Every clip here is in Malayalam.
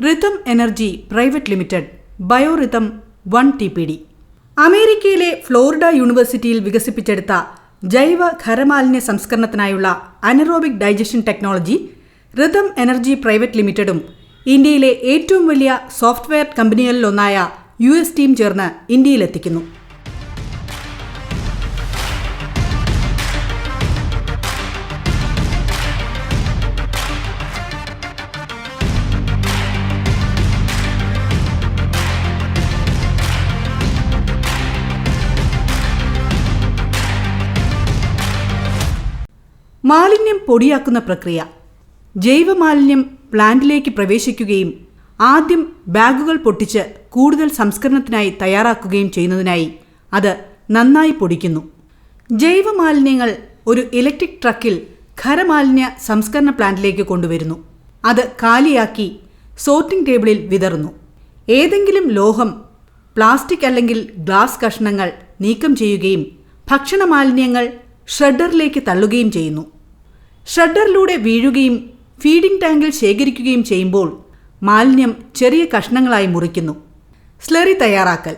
Rhythm Energy Private Limited Biorhythm 1 TPD. അമേരിക്കയിലെ ഫ്ലോറിഡ യൂണിവേഴ്സിറ്റിയിൽ വികസിപ്പിച്ചെടുത്ത ജൈവ ഖരമാലിന്യ സംസ്കരണത്തിനായുള്ള anaerobic digestion technology Rhythm Energy Private ലിമിറ്റഡും ഇന്ത്യയിലെ ഏറ്റവും വലിയ സോഫ്റ്റ്വെയർ കമ്പനികളിലൊന്നായ US ടീം ചേർന്ന് ഇന്ത്യയിലെത്തിക്കുന്നു. മാലിന്യം പൊടിയാക്കുന്ന പ്രക്രിയ. ജൈവമാലിന്യം പ്ലാന്റിലേക്ക് പ്രവേശിക്കുകയും ആദ്യം ബാഗുകൾ പൊട്ടിച്ച് കൂടുതൽ സംസ്കരണത്തിനായി തയ്യാറാക്കുകയും ചെയ്യുന്നതിനായി അത് നന്നായി പൊടിക്കുന്നു. ജൈവമാലിന്യങ്ങൾ ഒരു ഇലക്ട്രിക് ട്രക്കിൽ ഖരമാലിന്യ സംസ്കരണ പ്ലാന്റിലേക്ക് കൊണ്ടുവരുന്നു. അത് കാലിയാക്കി സോർട്ടിംഗ് ടേബിളിൽ വിതറുന്നു. ഏതെങ്കിലും ലോഹം, പ്ലാസ്റ്റിക് അല്ലെങ്കിൽ ഗ്ലാസ് കഷ്ണങ്ങൾ നീക്കം ചെയ്യുകയും ഭക്ഷണ മാലിന്യങ്ങൾ ഷ്രെഡറിലേക്ക് തള്ളുകയും ചെയ്യുന്നു. ഷ്രെഡറിലൂടെ വീഴുകയും ഫീഡിംഗ് ടാങ്കിൽ ശേഖരിക്കുകയും ചെയ്യുമ്പോൾ മാലിന്യം ചെറിയ കഷ്ണങ്ങളായി മുറിക്കുന്നു. സ്ലറി തയ്യാറാക്കൽ.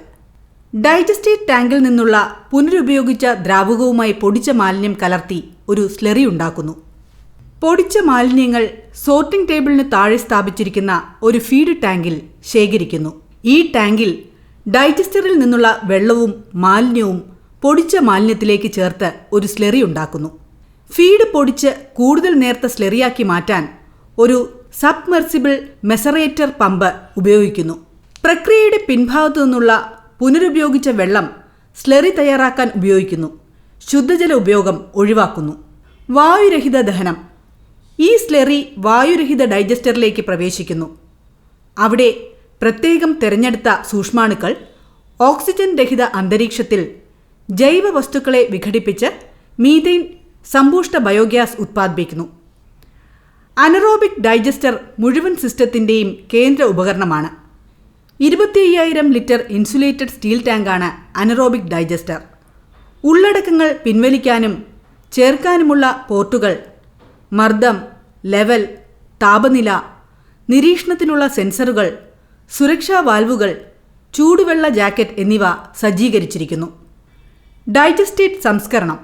ഡൈജസ്റ്റീവ് ടാങ്കിൽ നിന്നുള്ള പുനരുപയോഗിച്ച ദ്രാവകവുമായി പൊടിച്ച മാലിന്യം കലർത്തി ഒരു സ്ലറി ഉണ്ടാക്കുന്നു. പൊടിച്ച മാലിന്യങ്ങൾ സോർട്ടിംഗ് ടേബിളിന് താഴെ സ്ഥാപിച്ചിരിക്കുന്ന ഒരു ഫീഡ് ടാങ്കിൽ ശേഖരിക്കുന്നു. ഈ ടാങ്കിൽ ഡൈജസ്റ്ററിൽ നിന്നുള്ള വെള്ളവും മാലിന്യവും പൊടിച്ച മാലിന്യത്തിലേക്ക് ചേർത്ത് ഒരു സ്ലറി ഉണ്ടാക്കുന്നു. ഫീഡ് പൊടിച്ച് കൂടുതൽ നേർത്ത സ്ലറിയാക്കി മാറ്റാൻ ഒരു സബ്മെർസിബിൾ മെസറേറ്റർ പമ്പ് ഉപയോഗിക്കുന്നു. പ്രക്രിയയുടെ പിൻഭാഗത്തു നിന്നുള്ള പുനരുപയോഗിച്ച വെള്ളം സ്ലറി തയ്യാറാക്കാൻ ഉപയോഗിക്കുന്നു. ശുദ്ധജല ഉപയോഗം ഒഴിവാക്കുന്നു. വായുരഹിത ദഹനം. ഈ സ്ലറി വായുരഹിത ഡൈജസ്റ്ററിലേക്ക് പ്രവേശിക്കുന്നു. അവിടെ പ്രത്യേകം തിരഞ്ഞെടുത്ത സൂക്ഷ്മാണുക്കൾ ഓക്സിജൻ രഹിത അന്തരീക്ഷത്തിൽ ജൈവ വസ്തുക്കളെ വിഘടിപ്പിച്ച് മീഥെയ്ൻ സമ്പുഷ്ട ബയോഗ്യാസ് ഉത്പാദിപ്പിക്കുന്നു. അനറോബിക് ഡൈജസ്റ്റർ മുഴുവൻ സിസ്റ്റത്തിൻ്റെയും കേന്ദ്ര ഉപകരണമാണ്. 25,000 ലിറ്റർ ഇൻസുലേറ്റഡ് സ്റ്റീൽ ടാങ്കാണ് അനറോബിക് ഡൈജസ്റ്റർ. ഉള്ളടക്കങ്ങൾ പിൻവലിക്കാനും ചേർക്കാനുമുള്ള പോർട്ടുകൾ, മർദ്ദം, ലെവൽ, താപനില, നിരീക്ഷണത്തിനുള്ള സെൻസറുകൾ, സുരക്ഷാ വാൽവുകൾ, ചൂടുവെള്ള ജാക്കറ്റ് എന്നിവ സജ്ജീകരിച്ചിരിക്കുന്നു. ഡൈജസ്റ്റേറ്റ് സംസ്കരണം.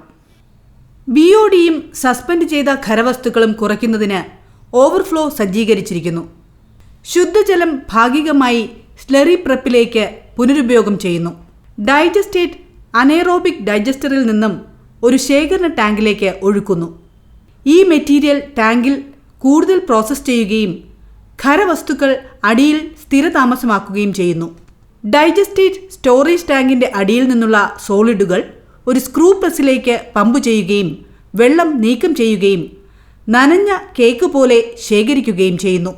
BODയും സസ്പെൻഡ് ചെയ്ത ഖരവസ്തുക്കളും കുറയ്ക്കുന്നതിന് ഓവർഫ്ലോ സജ്ജീകരിച്ചിരിക്കുന്നു. ശുദ്ധജലം ഭാഗികമായി സ്ലറി പ്രപ്പിലേക്ക് പുനരുപയോഗം ചെയ്യുന്നു. ഡൈജസ്റ്റേറ്റ് അനേറോബിക് ഡൈജസ്റ്ററിൽ നിന്നും ഒരു ശേഖരണ ടാങ്കിലേക്ക് ഒഴുക്കുന്നു. ഈ മെറ്റീരിയൽ ടാങ്കിൽ കൂടുതൽ പ്രോസസ്സ് ചെയ്യുകയും ഖരവസ്തുക്കൾ അടിയിൽ സ്ഥിരതാമസമാക്കുകയും ചെയ്യുന്നു. ഡൈജസ്റ്റേറ്റ് സ്റ്റോറേജ് ടാങ്കിൻ്റെ അടിയിൽ നിന്നുള്ള സോളിഡുകൾ ഒരു സ്ക്രൂ പ്രസ്സിലേക്ക് പമ്പ് ചെയ്യുകയും വെള്ളം നീക്കം ചെയ്യുകയും നനഞ്ഞ കേക്ക് പോലെ ശേഖരിക്കുകയും ചെയ്യുന്നു.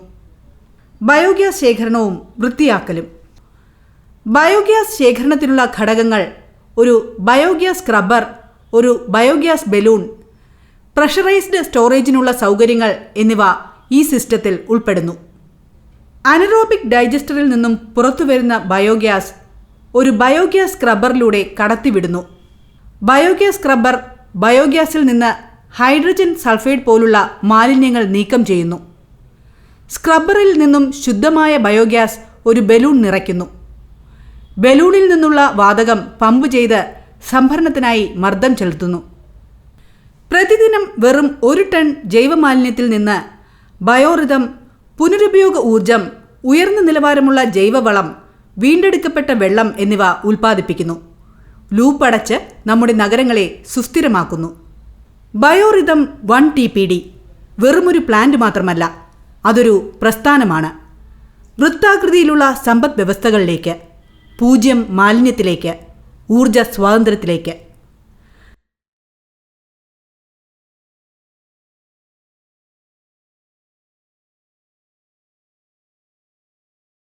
ബയോഗ്യാസ് ശേഖരണവും വൃത്തിയാക്കലും. ബയോഗ്യാസ് ശേഖരണത്തിനുള്ള ഘടകങ്ങൾ ഒരു ബയോഗ്യാസ് സ്ക്രബ്ബർ, ഒരു ബയോഗ്യാസ് ബലൂൺ, പ്രഷറൈസ്ഡ് സ്റ്റോറേജിനുള്ള സൗകര്യങ്ങൾ എന്നിവ ഈ സിസ്റ്റത്തിൽ ഉൾപ്പെടുന്നു. അനറോബിക് ഡൈജസ്റ്ററിൽ നിന്നും പുറത്തുവരുന്ന ബയോഗ്യാസ് ഒരു ബയോഗ്യാസ് സ്ക്രബ്ബറിലൂടെ കടത്തിവിടുന്നു. ബയോഗ്യാസ് സ്ക്രബ്ബർ ബയോഗ്യാസിൽ നിന്ന് ഹൈഡ്രജൻ സൾഫൈഡ് പോലുള്ള മാലിന്യങ്ങൾ നീക്കം ചെയ്യുന്നു. സ്ക്രബ്ബറിൽ നിന്നും ശുദ്ധമായ ബയോഗ്യാസ് ഒരു ബലൂൺ നിറയ്ക്കുന്നു. ബലൂണിൽ നിന്നുള്ള വാതകം പമ്പ് ചെയ്ത് സംഭരണത്തിനായി മർദ്ദം ചെലുത്തുന്നു. പ്രതിദിനം വെറും 1 ടൺ ജൈവമാലിന്യത്തിൽ നിന്ന് ബയോറിതം പുനരുപയോഗ ഊർജം, ഉയർന്ന നിലവാരമുള്ള ജൈവവളം, വീണ്ടെടുക്കപ്പെട്ട വെള്ളം എന്നിവ ഉൽപ്പാദിപ്പിക്കുന്നു. ലൂപ്പ് അടച്ച് നമ്മുടെ നഗരങ്ങളെ സുസ്ഥിരമാക്കുന്നു. ബയോറിതം 1 TPD വെറുമൊരു പ്ലാന്റ് മാത്രമല്ല, അതൊരു പ്രസ്ഥാനമാണ്. വൃത്താകൃതിയിലുള്ള സമ്പദ് വ്യവസ്ഥകളിലേക്ക്, 0 മാലിന്യത്തിലേക്ക്, ഊർജ സ്വാതന്ത്ര്യത്തിലേക്ക്.